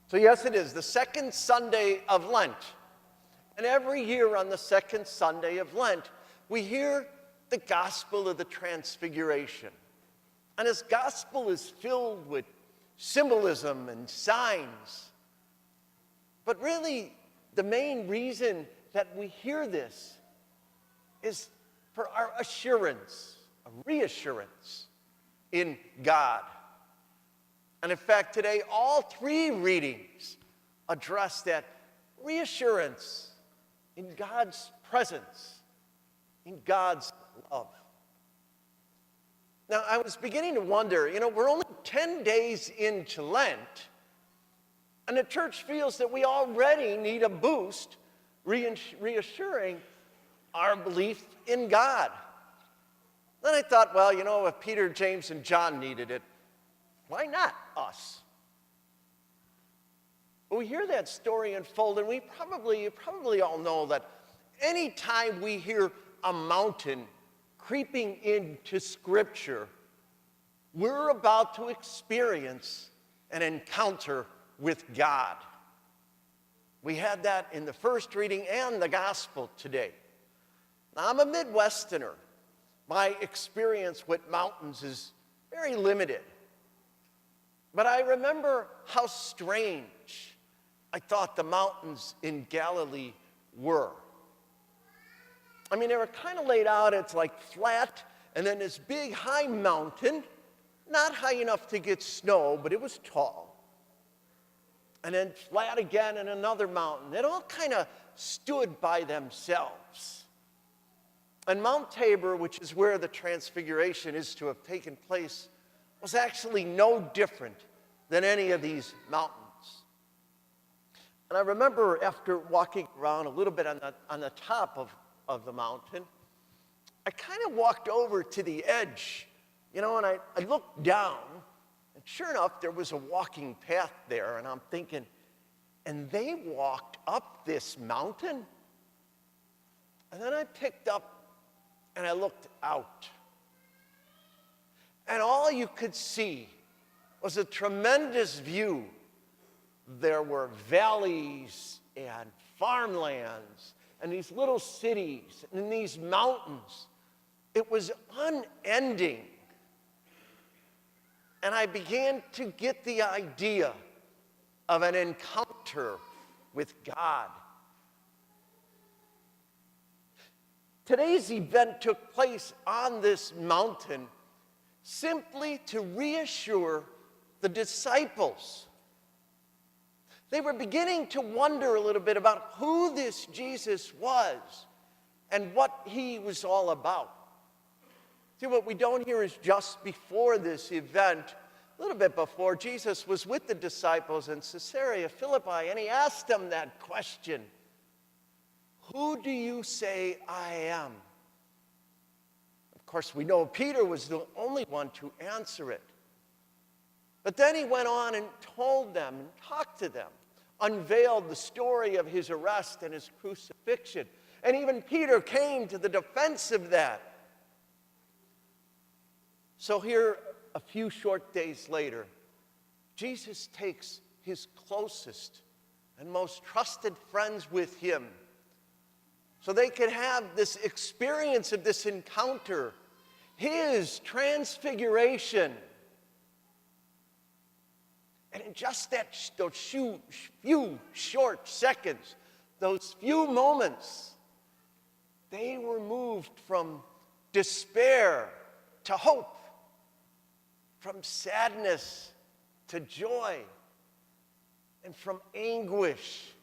So yes, it is the second Sunday of Lent. And every year on the second Sunday of Lent, we hear the gospel of the Transfiguration. And this gospel is filled with symbolism and signs. But really, the main reason that we hear this is for our assurance, a reassurance in God. And in fact, today, all three readings address that reassurance in God's presence, in God's love. Now, I was beginning to wonder, we're only 10 days into Lent, and the church feels that we already need a boost reassuring our belief in God. Then I thought, well, if Peter, James, and John needed it, why not us? But we hear that story unfold, and you probably all know that anytime we hear a mountain creeping into Scripture, we're about to experience an encounter with God. We had that in the first reading and the gospel today. Now, I'm a Midwesterner. My experience with mountains is very limited. But I remember how strange I thought the mountains in Galilee were. I mean, they were kind of laid out, it's like flat, and then this big high mountain, not high enough to get snow, but it was tall. And then flat again and another mountain. It all kind of stood by themselves. And Mount Tabor, which is where the Transfiguration is to have taken place, was actually no different than any of these mountains. And I remember after walking around a little bit on the top of the mountain, I kind of walked over to the edge, and I looked down, and sure enough, there was a walking path there, and I'm thinking, and they walked up this mountain? And then I picked up and I looked out. And all you could see was a tremendous view. There were valleys and farmlands and these little cities and these mountains. It was unending. And I began to get the idea of an encounter with God. Today's event took place on this mountain simply to reassure the disciples. They were beginning to wonder a little bit about who this Jesus was and what he was all about. See, what we don't hear is just before this event, a little bit before, Jesus was with the disciples in Caesarea Philippi, and he asked them that question, "Who do you say I am?" Of course, we know Peter was the only one to answer it. But then he went on and told them and talked to them, unveiled the story of his arrest and his crucifixion. And even Peter came to the defense of that. So here, a few short days later, Jesus takes his closest and most trusted friends with him so they could have this experience of this encounter, his transfiguration. And in just those few short seconds, those few moments, they were moved from despair to hope, from sadness to joy, and from anguish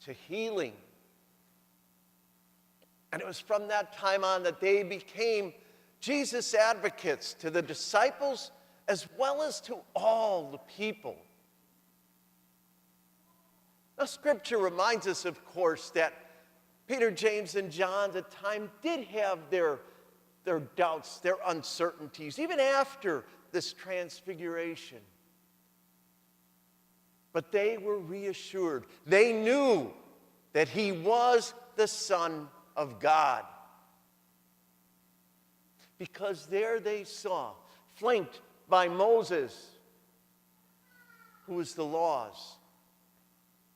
to healing. And it was from that time on that they became Jesus' advocates to the disciples as well as to all the people. Now, Scripture reminds us, of course, that Peter, James, and John at the time did have their doubts, their uncertainties, even after this transfiguration. But they were reassured. They knew that he was the Son of God. Because there they saw, flanked by Moses who was the laws,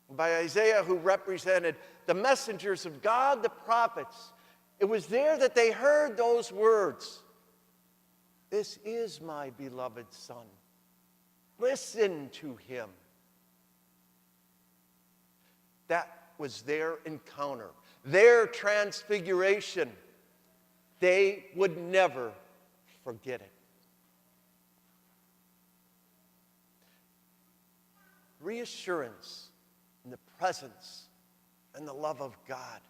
and by Isaiah, who represented the messengers of God, the prophets. It was there that they heard those words. This is my beloved Son. Listen to him. That was their encounter, their transfiguration. They would never forget it. Reassurance in the presence and the love of God.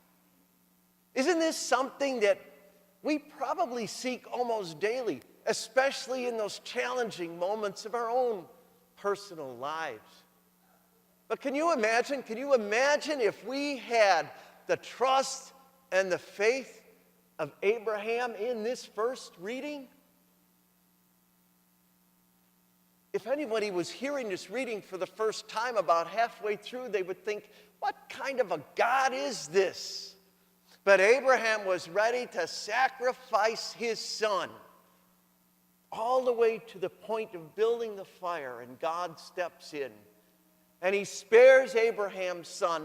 Isn't this something that we probably seek almost daily, especially in those challenging moments of our own personal lives? But can you imagine if we had the trust and the faith of Abraham in this first reading? If anybody was hearing this reading for the first time, about halfway through, they would think, what kind of a God is this? But Abraham was ready to sacrifice his son all the way to the point of building the fire, and God steps in. And he spares Abraham's son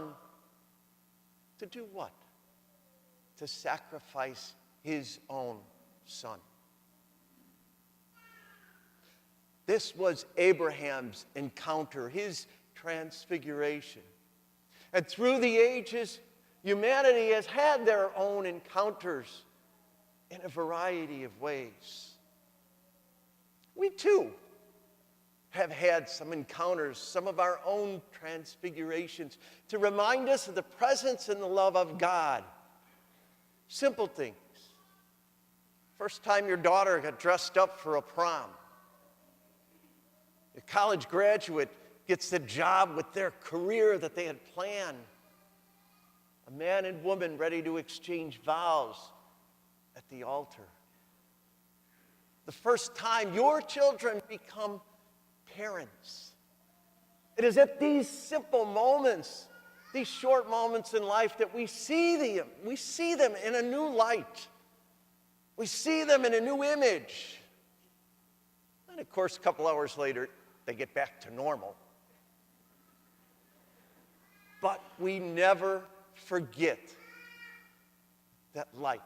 to do what? To sacrifice his own son. This was Abraham's encounter, his transfiguration. And through the ages, humanity has had their own encounters in a variety of ways. We too have had some encounters, some of our own transfigurations, to remind us of the presence and the love of God. Simple things. First time your daughter got dressed up for a prom. A college graduate gets the job with their career that they had planned. A man and woman ready to exchange vows at the altar. The first time your children become parents. It is at these simple moments, these short moments in life, that we see them in a new light. We see them in a new image. And of course, a couple hours later, they get back to normal. But we never forget that light,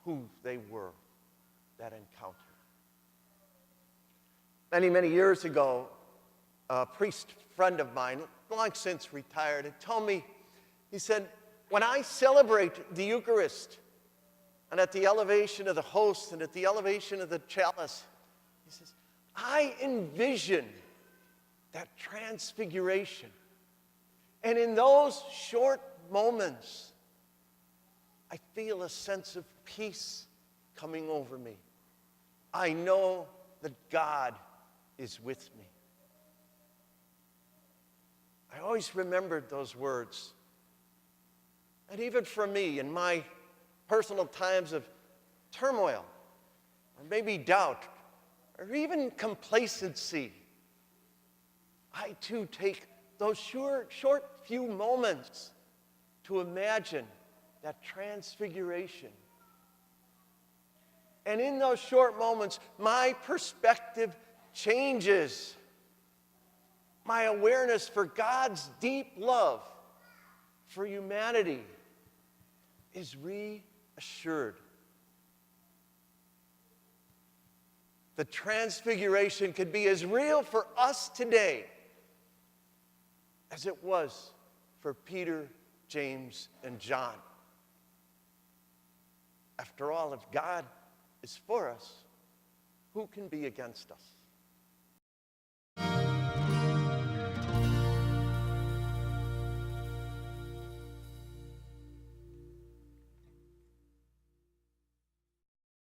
who they were, that encounter. Many, many years ago, a priest friend of mine, long since retired, had told me, he said, when I celebrate the Eucharist, and at the elevation of the host and at the elevation of the chalice, he says, I envision that transfiguration. And in those short moments, I feel a sense of peace coming over me. I know that God is with me. I always remembered those words. And even for me, in my personal times of turmoil, or maybe doubt, or even complacency, I too take those short few moments to imagine that transfiguration. And in those short moments, my perspective changes. My awareness for God's deep love for humanity is reassured. The transfiguration could be as real for us today as it was for Peter, James, and John. After all, if God is for us, who can be against us?